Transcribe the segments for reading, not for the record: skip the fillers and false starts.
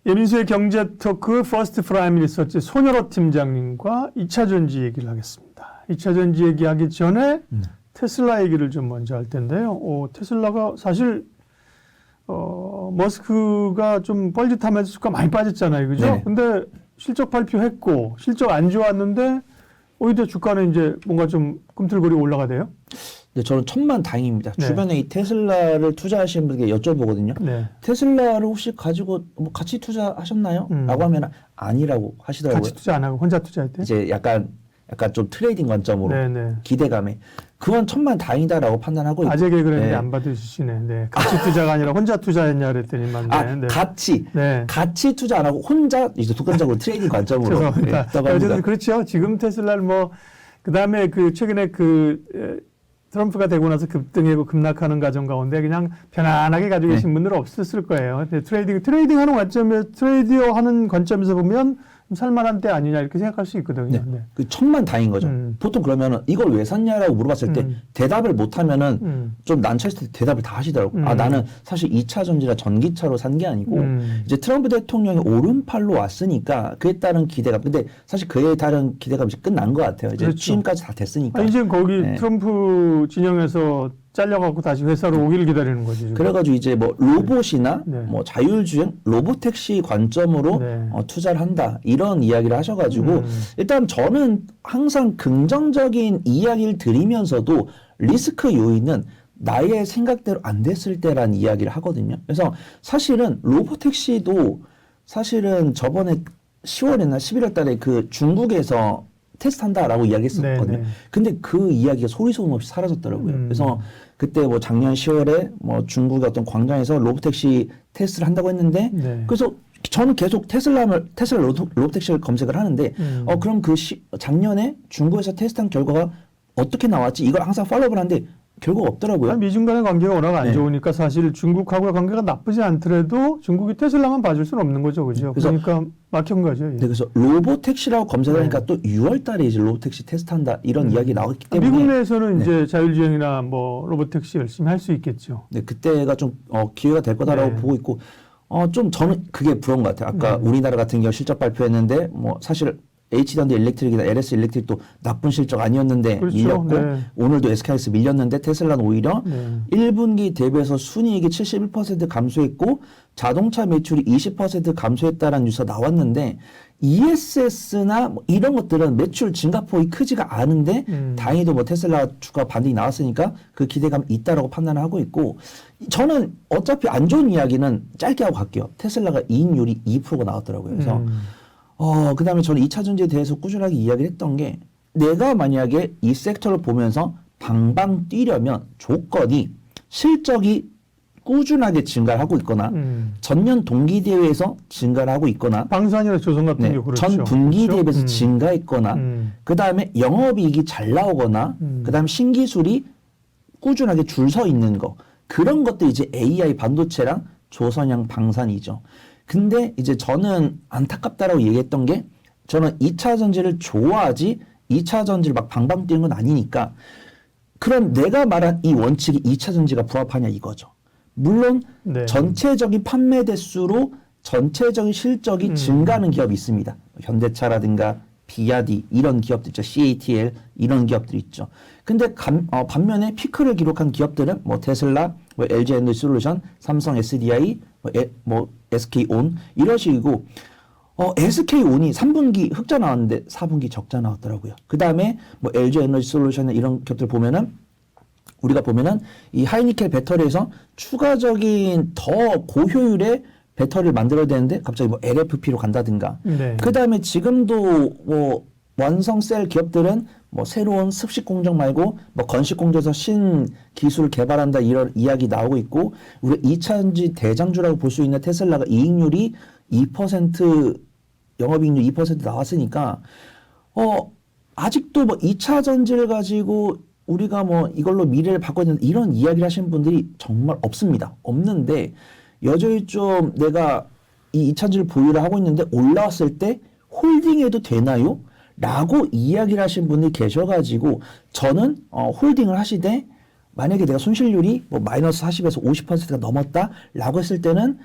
예민수의 경제토크 퍼스트 프라임 리서치 손여로 팀장님과 2차 전지 얘기를 하겠습니다. 2차 전지 얘기하기 전에 테슬라 얘기를 좀 먼저 할 텐데요. 테슬라가 사실 머스크가 좀 뻘짓하면서 주가 많이 빠졌잖아요. 그죠? 네. 근데 실적 발표했고 실적 안 좋았는데 오히려 주가는 이제 뭔가 좀 꿈틀거리고 올라가대요. 네, 저는 천만다행입니다. 네. 주변에 이 테슬라를 투자하시는 분에게 여쭤보거든요. 네. 테슬라를 혹시 가지고 뭐 같이 투자하셨나요? 라고 하면 아니라고 하시더라고요. 같이 투자 안 하고 혼자 투자했대요? 이제 약간 좀 트레이딩 관점으로 네네. 기대감에 그건 천만다행이다라고 판단하고 있고. 아재 개그랬는데 네. 안 받으시네. 네. 같이 투자가 아니라 혼자 투자했냐 그랬더니만. 네. 같이 투자 안 하고 혼자 이제 독단적으로 트레이딩 관점으로 죄송합니다. 어쨌든 그렇죠. 지금 테슬라를 그다음에 최근에 트럼프가 되고 나서 급등하고 급락하는 과정 가운데 그냥 편안하게 가지고 계신 분들은 없었을 거예요. 근데 트레이딩하는 트레이딩하는 관점에서 보면 살만한 때 아니냐 이렇게 생각할 수 있거든요. 네. 네. 그 천만다행인 거죠. 보통 그러면은 이걸 왜 샀냐라고 물어봤을 때 대답을 못하면은 좀 난처했을 때 대답을 다 하시더라고요. 나는 사실 2차 전지나 전기차로 산 게 아니고 이제 트럼프 대통령이 오른팔로 왔으니까 그에 따른 기대감. 근데 사실 그에 따른 기대감이 이제 끝난 것 같아요. 이제 그렇죠. 취임까지 다 됐으니까. 이제 거기 트럼프 진영에서 잘려갖고 다시 회사로 오기를 기다리는 거죠. 지금. 그래가지고 이제 뭐 로봇이나 네. 뭐 자율주행, 로보택시 관점으로 네. 투자를 한다 이런 이야기를 하셔가지고 일단 저는 항상 긍정적인 이야기를 드리면서도 리스크 요인은 나의 생각대로 안 됐을 때라는 이야기를 하거든요. 그래서 사실은 로보택시도 사실은 저번에 10월이나 11월 달에 그 중국에서 테스트한다라고 이야기했었거든요. 네네. 근데 그 이야기가 소리 소문 없이 사라졌더라고요. 그래서 그때 뭐 작년 10월에 뭐 중국의 어떤 광장에서 로보택시 테스트를 한다고 했는데 네. 그래서 저는 계속 테슬라 로보택시를 검색을 하는데 그럼 작년에 중국에서 테스트한 결과가 어떻게 나왔지? 이걸 항상 팔로우를 하는데 결과가 없더라고요. 미중 간의 관계가 워낙 안 네. 좋으니까 사실 중국하고의 관계가 나쁘지 않더라도 중국이 테슬라만 봐줄 수는 없는 거죠. 그죠? 그러니까 막힌 거죠. 예. 네, 그래서 로보택시라고 검색하니까 또 6월 달에 이제 로보택시 테스트한다 이런 이야기 나왔기 때문에 미국 내에서는 이제 자율주행이나 뭐 로보택시 열심히 할 수 있겠죠. 네, 그때가 좀 기회가 될 거다라고 보고 있고 좀 저는 그게 부러운 것 같아요. 아까 우리나라 같은 경우 실적 발표했는데 뭐 사실 H전지 일렉트릭이나 LS 일렉트릭도 나쁜 실적 아니었는데 그렇죠. 밀렸고 네. 오늘도 SK하이닉스 밀렸는데 테슬라는 오히려 네. 1분기 대비해서 순이익이 71% 감소했고 자동차 매출이 20% 감소했다라는 뉴스가 나왔는데 ESS나 뭐 이런 것들은 매출 증가폭이 크지가 않은데 다행히도 뭐 테슬라 주가 반등이 나왔으니까 그 기대감이 있다라고 판단을 하고 있고 저는 어차피 안 좋은 이야기는 짧게 하고 갈게요. 테슬라가 이익률이 2%가 나왔더라고요. 그래서 그 다음에 저는 2차 전지에 대해서 꾸준하게 이야기를 했던 게 내가 만약에 이 섹터를 보면서 방방 뛰려면 조건이 실적이 꾸준하게 증가를 하고 있거나 전년 동기 대비해서 증가를 하고 있거나 방산이나 조선 같은 경우 그렇죠. 전 분기 그렇죠? 대비해서 증가했거나 그 다음에 영업이익이 잘 나오거나 그 다음에 신기술이 꾸준하게 줄 서 있는 거 그런 것도 이제 AI 반도체랑 조선양 방산이죠. 근데 이제 저는 안타깝다라고 얘기했던 게 저는 2차 전지를 좋아하지 2차 전지를 막 방방 뛰는 건 아니니까 그럼 내가 말한 이 원칙이 2차 전지가 부합하냐 이거죠. 물론 네. 전체적인 판매 대수로 전체적인 실적이 증가하는 기업이 있습니다. 현대차라든가 비아디 이런 기업들 있죠. CATL 이런 기업들이 있죠. 근데 반면에 피크를 기록한 기업들은 뭐 테슬라, 뭐 LG 에너지 솔루션, 삼성 SDI, 뭐 SK온 이런 식이고 SK온이 3분기 흑자 나왔는데 4분기 적자 나왔더라고요. 그다음에 뭐 LG 에너지 솔루션 이런 기업들 보면은 우리가 보면은 이 하이니켈 배터리에서 추가적인 더 고효율의 배터리를 만들어야 되는데 갑자기 뭐 LFP로 간다든가. 네. 그다음에 지금도 뭐 완성 셀 기업들은 뭐 새로운 습식 공정 말고 뭐 건식 공정에서 신 기술을 개발한다 이런 이야기 나오고 있고 우리 2차전지 대장주라고 볼 수 있는 테슬라가 이익률이 2% 영업이익률 2% 나왔으니까 아직도 뭐 2차 전지를 가지고 우리가 뭐 이걸로 미래를 바꿔야 되는 이런 이야기를 하시는 분들이 정말 없습니다. 없는데 여전히 좀 내가 이 2차전지를 보유를 하고 있는데 올라왔을 때 홀딩해도 되나요? 라고 이야기를 하신 분들이 계셔가지고 저는 홀딩을 하시되 만약에 내가 손실률이 뭐 마이너스 40에서 50%가 넘었다라고 했을 때는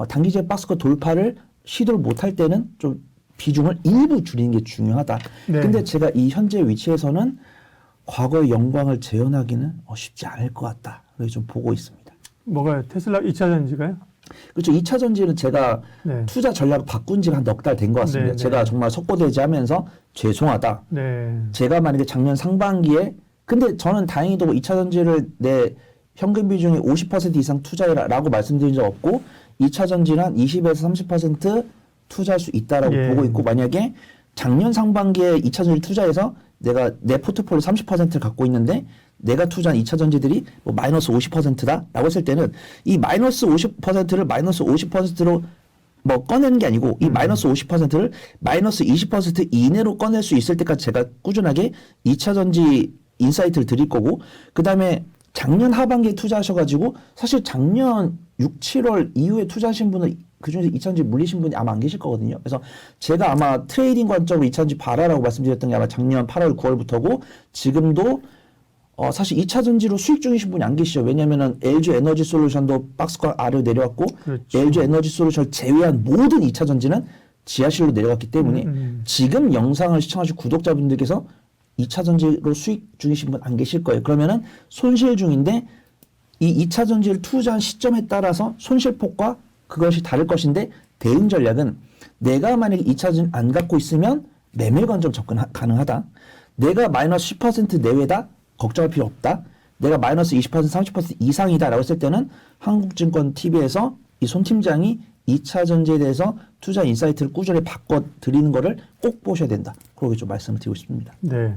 단기적 박스권 돌파를 시도를 못할 때는 좀 비중을 일부 줄이는 게 중요하다. 네. 근데 제가 이 현재 위치에서는 과거의 영광을 재현하기는 쉽지 않을 것 같다. 그래서 좀 보고 있습니다. 뭐가요? 테슬라 2차 전지가요? 그렇죠. 2차 전지는 제가 네. 투자 전략을 바꾼 지가 한 넉 달 된 것 같습니다. 네, 제가 네. 정말 속고대지하면서 죄송하다. 네. 제가 만약에 작년 상반기에 근데 저는 다행히도 2차 전지를 내 현금 비중의 50% 이상 투자해라라고 말씀드린 적 없고 2차 전지는 한 20에서 30% 투자할 수 있다라고 예. 보고 있고 만약에 작년 상반기에 2차 전지를 투자해서 내가 내 포트폴리오 30%를 갖고 있는데 내가 투자한 2차 전지들이 뭐 마이너스 50%다라고 했을 때는 이 마이너스 50%를 마이너스 50%로 뭐 꺼내는 게 아니고 이 마이너스 50%를 마이너스 20% 이내로 꺼낼 수 있을 때까지 제가 꾸준하게 2차 전지 인사이트를 드릴 거고 그다음에 작년 하반기에 투자하셔가지고 사실 작년 6, 7월 이후에 투자하신 분은 그중에서 2차 전지 물리신 분이 아마 안 계실 거거든요. 그래서 제가 아마 트레이딩 관점으로 2차 전지 봐라라고 말씀드렸던 게 아마 작년 8월, 9월부터고 지금도 사실 2차 전지로 수익 중이신 분이 안 계시죠. 왜냐면은 LG 에너지 솔루션도 박스권 아래로 내려왔고 그렇죠. LG 에너지 솔루션을 제외한 모든 2차 전지는 지하실로 내려갔기 때문에 지금 영상을 시청하실 구독자분들께서 2차 전지로 수익 중이신 분 안 계실 거예요. 그러면은 손실 중인데 이 2차 전지를 투자한 시점에 따라서 손실폭과 그것이 다를 것인데 대응 전략은 내가 만약에 2차 전지 안 갖고 있으면 매매 관점 접근 가능하다. 내가 마이너스 10% 내외다. 걱정할 필요 없다. 내가 마이너스 20%, 30% 이상이다라고 했을 때는 한국증권TV에서 이 손 팀장이 2차 전지에 대해서 투자 인사이트를 꾸준히 바꿔드리는 거를 꼭 보셔야 된다. 그렇게 좀 말씀을 드리고 싶습니다. 네.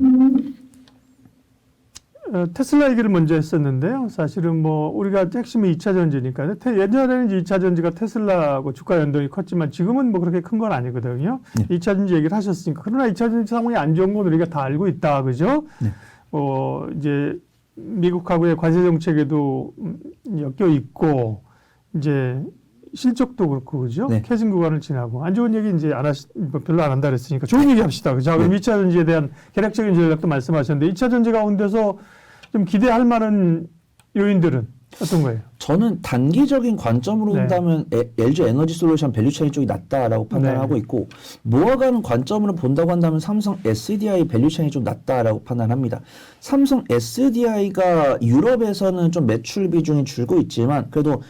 테슬라 얘기를 먼저 했었는데요. 사실은 뭐 우리가 핵심이 2차 전지니까 예전에는 2차 전지가 테슬라하고 주가 연동이 컸지만 지금은 뭐 그렇게 큰 건 아니거든요. 네. 2차 전지 얘기를 하셨으니까 그러나 2차 전지 상황이 안 좋은 건 우리가 다 알고 있다, 그죠? 네. 이제 미국하고의 관세 정책에도 엮여 있고 이제 실적도 그렇고 그죠? 네. 캐진 구간을 지나고 안 좋은 얘기 이제 별로 안 한다 그랬으니까 좋은 얘기 합시다. 그죠? 그럼 2차 전지에 대한 개략적인 전략도 말씀하셨는데 2차 전지 가운데서 좀 기대할 만한 요인들은 어떤 거예요? 저는 단기적인 관점으로 네. 본다면 LG 에너지 솔루션 밸류체인 쪽이 낫다라고 판단하고 네. 있고 모아가는 관점으로 본다고 한다면 삼성 SDI 밸류체인이 좀 낫다라고 판단합니다. 삼성 SDI가 유럽에서는 좀 매출 비중이 줄고 있지만 그래도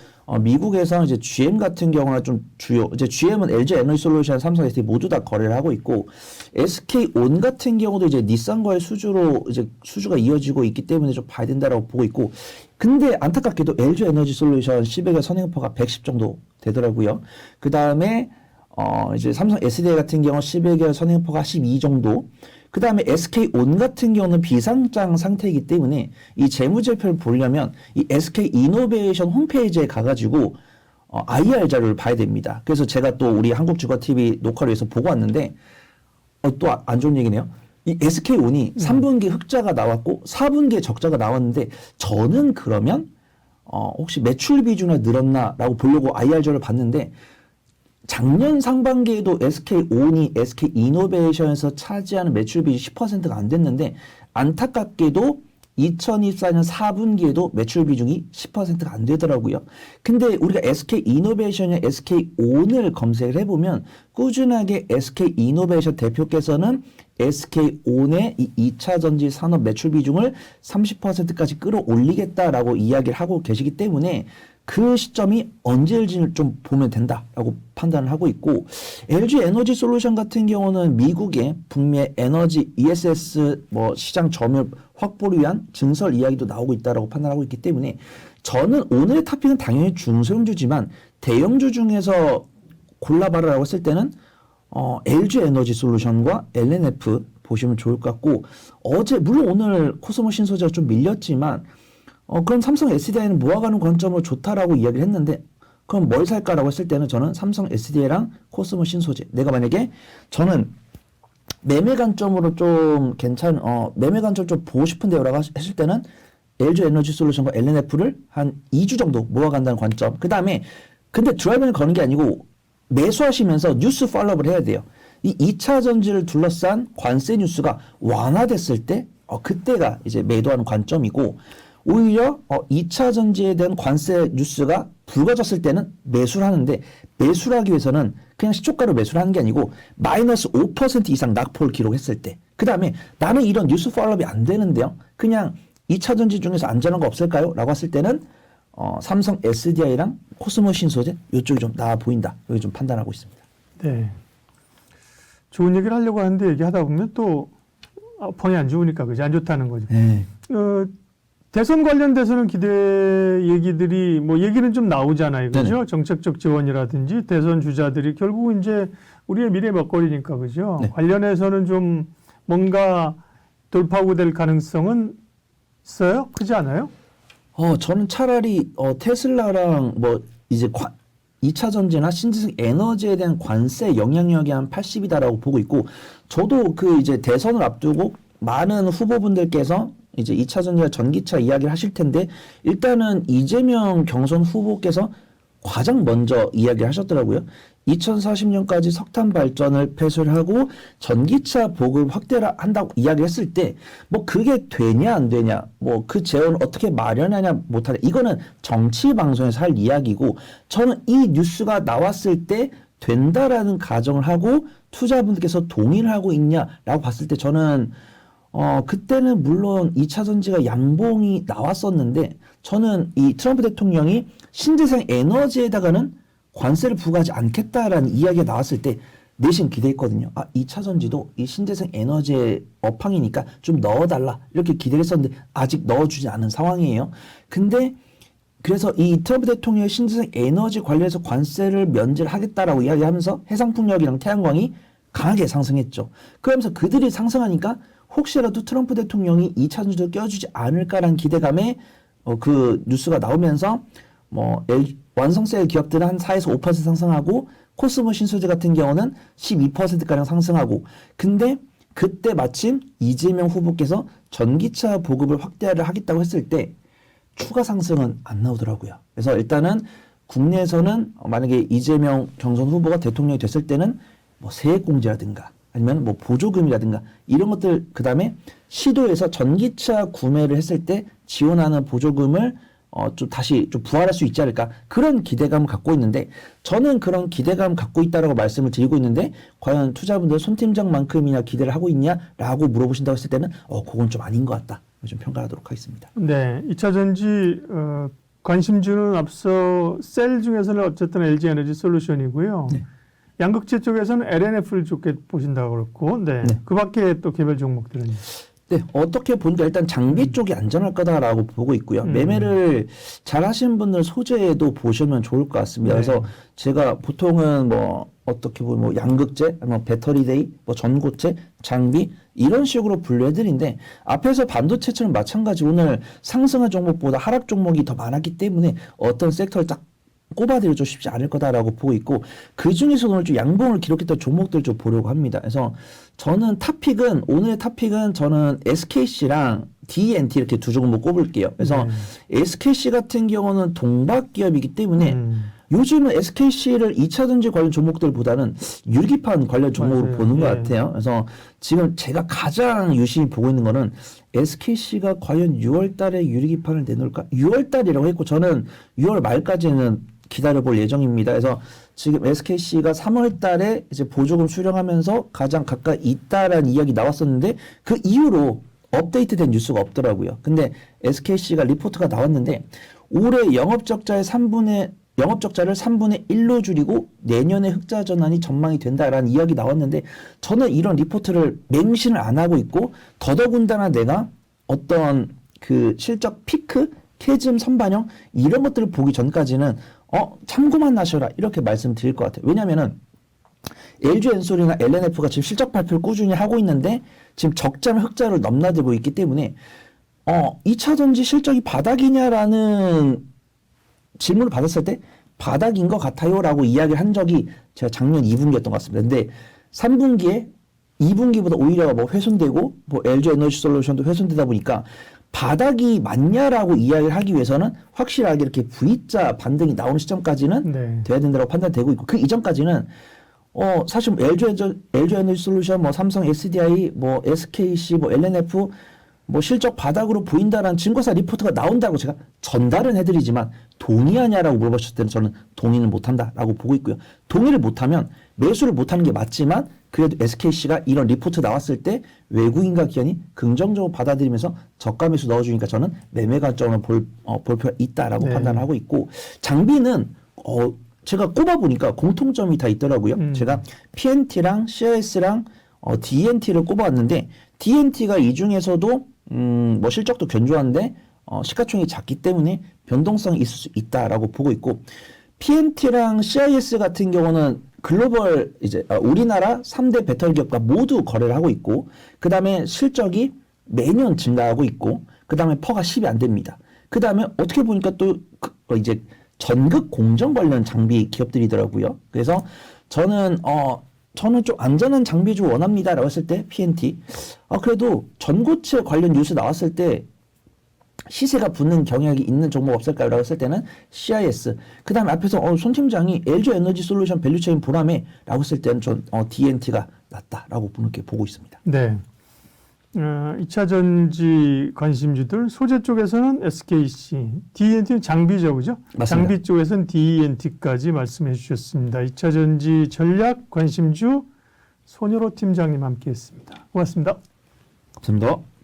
미국에서 이제 GM 같은 경우는 좀 주요, 이제 GM은 LG 에너지 솔루션, 삼성 SDI 모두 다 거래를 하고 있고, SK온 같은 경우도 이제 닛산과의 수주로 이제 수주가 이어지고 있기 때문에 좀 봐야 된다라고 보고 있고, 근데 안타깝게도 LG 에너지 솔루션 10액의 선행포가 110 정도 되더라고요. 그 다음에 이제 삼성 SDI 같은 경우 10액의 선행포가 12 정도. 그 다음에 SK온 같은 경우는 비상장 상태이기 때문에 이 재무제표를 보려면 이 SK이노베이션 홈페이지에 가가지고 IR 자료를 봐야 됩니다. 그래서 제가 또 우리 한국주거TV 녹화를 위해서 보고 왔는데 또 안 좋은 얘기네요. 이 SK온이 3분기 흑자가 나왔고 4분기에 적자가 나왔는데 저는 그러면 혹시 매출 비중이 늘었나라고 보려고 IR 자료를 봤는데 작년 상반기에도 SK온이 SK이노베이션에서 차지하는 매출 비중이 10%가 안 됐는데 안타깝게도 2024년 4분기에도 매출 비중이 10%가 안 되더라고요. 근데 우리가 SK이노베이션이나 SK온을 검색을 해보면 꾸준하게 SK이노베이션 대표께서는 SK온의 이 2차 전지 산업 매출 비중을 30%까지 끌어올리겠다라고 이야기를 하고 계시기 때문에 그 시점이 언제일지를 좀 보면 된다라고 판단을 하고 있고 LG 에너지 솔루션 같은 경우는 미국의 북미 에너지 ESS 뭐 시장 점유율 확보를 위한 증설 이야기도 나오고 있다라고 판단하고 있기 때문에 저는 오늘의 탑픽은 당연히 중소형주지만 대형주 중에서 골라봐라라고 했을 때는 LG 에너지 솔루션과 LNF 보시면 좋을 것 같고 어제 물론 오늘 코스모 신소재가 좀 밀렸지만 그럼 삼성 SDI는 모아가는 관점으로 좋다라고 이야기를 했는데 그럼 뭘 살까라고 했을 때는 저는 삼성 SDI랑 코스모 신소재 내가 만약에 저는 매매 관점으로 좀 매매 관점 좀 보고 싶은데요라고 했을 때는 LG 에너지 솔루션과 LNF를 한 2주 정도 모아간다는 관점 그 다음에 근데 드라이브를 거는 게 아니고 매수하시면서 뉴스 팔로우를 해야 돼요. 이 2차 전지를 둘러싼 관세 뉴스가 완화됐을 때 그때가 이제 매도하는 관점이고 오히려 2차 전지에 대한 관세 뉴스가 불거졌을 때는 매수를 하는데 매수를 하기 위해서는 그냥 시초가로 매수를 하는 게 아니고 마이너스 5% 이상 낙폭을 기록했을 때 그 다음에 나는 이런 뉴스 팔로업이 안 되는데요. 그냥 2차전지 중에서 안전한 거 없을까요? 라고 했을 때는 삼성 SDI랑 코스모 신소재 이쪽이 좀 나아 보인다. 여기 좀 판단하고 있습니다. 네. 좋은 얘기를 하려고 하는데 얘기하다 보면 또 펑이 안 좋으니까 그지 안 좋다는 거죠. 네. 대선 관련돼서는 기대 얘기들이 뭐 얘기는 좀 나오잖아요. 그죠? 네네. 정책적 지원이라든지 대선 주자들이 결국 이제 우리의 미래 먹거리니까 그죠? 네. 관련해서는 좀 뭔가 돌파구 될 가능성은 있어요? 크지 않아요? 저는 차라리 테슬라랑 뭐 이제 2차 전지나 신재생 에너지에 대한 관세 영향력이 한 80이다라고 보고 있고 저도 그 이제 대선을 앞두고 많은 후보분들께서 이제 2차 전지와 전기차 이야기를 하실 텐데 일단은 이재명 경선 후보께서 가장 먼저 이야기를 하셨더라고요. 2040년까지 석탄 발전을 폐쇄를 하고 전기차 보급 확대를 한다고 이야기했을 때 뭐 그게 되냐 안 되냐 뭐 그 재원을 어떻게 마련하냐 못하냐 이거는 정치 방송에서 할 이야기고 저는 이 뉴스가 나왔을 때 된다라는 가정을 하고 투자분들께서 동의를 하고 있냐라고 봤을 때 저는 그때는 물론 2차 전지가 양봉이 나왔었는데 저는 이 트럼프 대통령이 신재생 에너지에다가는 관세를 부과하지 않겠다라는 이야기가 나왔을 때 내심 기대했거든요. 2차 전지도 이 신재생 에너지의 업황이니까 좀 넣어달라 이렇게 기대를 했었는데 아직 넣어주지 않은 상황이에요. 근데 그래서 이 트럼프 대통령의 신재생 에너지 관련해서 관세를 면제를 하겠다라고 이야기하면서 해상풍력이랑 태양광이 강하게 상승했죠. 그러면서 그들이 상승하니까 혹시라도 트럼프 대통령이 2차 전지도 껴주지 않을까라는 기대감에 그 뉴스가 나오면서 뭐 완성셀 기업들은 한 4에서 5% 상승하고 코스모 신소재 같은 경우는 12%가량 상승하고 근데 그때 마침 이재명 후보께서 전기차 보급을 확대를 하겠다고 했을 때 추가 상승은 안 나오더라고요. 그래서 일단은 국내에서는 만약에 이재명 경선 후보가 대통령이 됐을 때는 뭐 세액공제라든가 아니면 뭐 보조금이라든가 이런 것들 그다음에 시도에서 전기차 구매를 했을 때 지원하는 보조금을 좀 다시 좀 부활할 수 있지 않을까 그런 기대감을 갖고 있는데 저는 그런 기대감 갖고 있다라고 말씀을 드리고 있는데 과연 투자분들 손 팀장만큼이나 기대를 하고 있냐라고 물어보신다고 했을 때는 그건 좀 아닌 것 같다 좀 평가하도록 하겠습니다. 네, 2차 전지 관심주는 앞서 셀 중에서는 어쨌든 LG 에너지 솔루션이고요. 네. 양극재 쪽에서는 LNF를 좋게 보신다고 그렇고, 네. 네. 그 밖에 또 개별 종목들은. 네, 어떻게 보니까 일단 장비 쪽이 안전할 거다라고 보고 있고요. 매매를 잘 하시는 분들 소재도 보시면 좋을 것 같습니다. 네. 그래서 제가 보통은 뭐 어떻게 보면 뭐 양극재, 아니면 배터리데이, 뭐 전고체, 장비 이런 식으로 분류해드리는데 앞에서 반도체처럼 마찬가지 오늘 상승한 종목보다 하락 종목이 더 많았기 때문에 어떤 섹터를 딱 꼽아드리기 쉽지 않을 거다라고 보고 있고 그 중에서 오늘 좀 양봉을 기록했던 종목들 좀 보려고 합니다. 그래서 저는 오늘의 탑픽은 저는 SKC랑 D&T 이렇게 두 종목 꼽을게요. 그래서 SKC 같은 경우는 동박 기업이기 때문에 요즘은 SKC를 2차 전지 관련 종목들보다는 유리기판 관련 종목으로 맞아요. 보는 것 예. 같아요. 그래서 지금 제가 가장 유심히 보고 있는 거는 SKC가 과연 6월 달에 유리기판을 내놓을까? 6월 달이라고 했고 저는 6월 말까지는 기다려볼 예정입니다. 그래서 지금 SKC가 3월 달에 이제 보조금 수령하면서 가장 가까이 있다라는 이야기 나왔었는데 그 이후로 업데이트된 뉴스가 없더라고요. 근데 SKC가 리포트가 나왔는데 올해 영업적자를 3분의 1로 줄이고 내년에 흑자 전환이 전망이 된다라는 이야기 나왔는데 저는 이런 리포트를 맹신을 안 하고 있고 더더군다나 내가 어떤 그 실적 피크, 캐즘 선반영 이런 것들을 보기 전까지는 참고만 하셔라 이렇게 말씀드릴 것 같아요. 왜냐면은 LG 엔솔이나 LNF가 지금 실적 발표를 꾸준히 하고 있는데 지금 적자나 흑자를 넘나들고 있기 때문에 2차 전지 실적이 바닥이냐라는 질문을 받았을 때 바닥인 것 같아요라고 이야기를 한 적이 제가 작년 2분기였던 것 같습니다. 근데 3분기에 2분기보다 오히려 뭐 훼손되고 뭐 LG 에너지 솔루션도 훼손되다 보니까 바닥이 맞냐라고 이야기를 하기 위해서는 확실하게 이렇게 V자 반등이 나오는 시점까지는 네. 돼야 된다고 판단되고 있고 그 이전까지는 사실 LG 에너지 솔루션, 뭐 삼성 SDI, 뭐 SKC, 뭐 LNF 뭐 실적 바닥으로 보인다라는 증거사 리포트가 나온다고 제가 전달은 해드리지만 동의하냐라고 물어보셨을 때는 저는 동의는 못한다라고 보고 있고요. 동의를 못하면 매수를 못하는 게 맞지만 그래도 SKC가 이런 리포트 나왔을 때 외국인과 기관이 긍정적으로 받아들이면서 저가 매수 넣어주니까 저는 매매 관점으로 볼 필요가 있다라고 네. 판단을 하고 있고 장비는 제가 꼽아보니까 공통점이 다 있더라고요. 제가 PNT랑 CIS랑 DNT를 꼽아왔는데 DNT가 이 중에서도 뭐 실적도 견조한데 시가총액이 작기 때문에 변동성이 있을 수 있다라고 보고 있고 PNT랑 CIS 같은 경우는 글로벌 이제 우리나라 3대 배터리 기업과 모두 거래를 하고 있고 그 다음에 실적이 매년 증가하고 있고 그 다음에 퍼가 10이 안 됩니다. 그 다음에 어떻게 보니까 또 이제 전극 공정 관련 장비 기업들이더라고요. 그래서 저는 좀 안전한 장비주 원합니다라고 했을 때 PNT 그래도 전고체 관련 뉴스 나왔을 때 시세가 붙는 경향이 있는 종목 없을까요? 라고 했을 때는 CIS 그 다음에 앞에서 손 팀장이 LG 에너지 솔루션 밸류체인 보람에 라고 했을 때는 전 DNT가 낫다라고 그렇게 보고 있습니다. 네. 2차 전지 관심주들 소재 쪽에서는 SKC, DNT는 장비죠, 그죠? 맞습니다. 장비 쪽에서는 DNT까지 말씀해 주셨습니다. 2차 전지 전략 관심주 손효로 팀장님 함께했습니다. 고맙습니다. 감사합니다.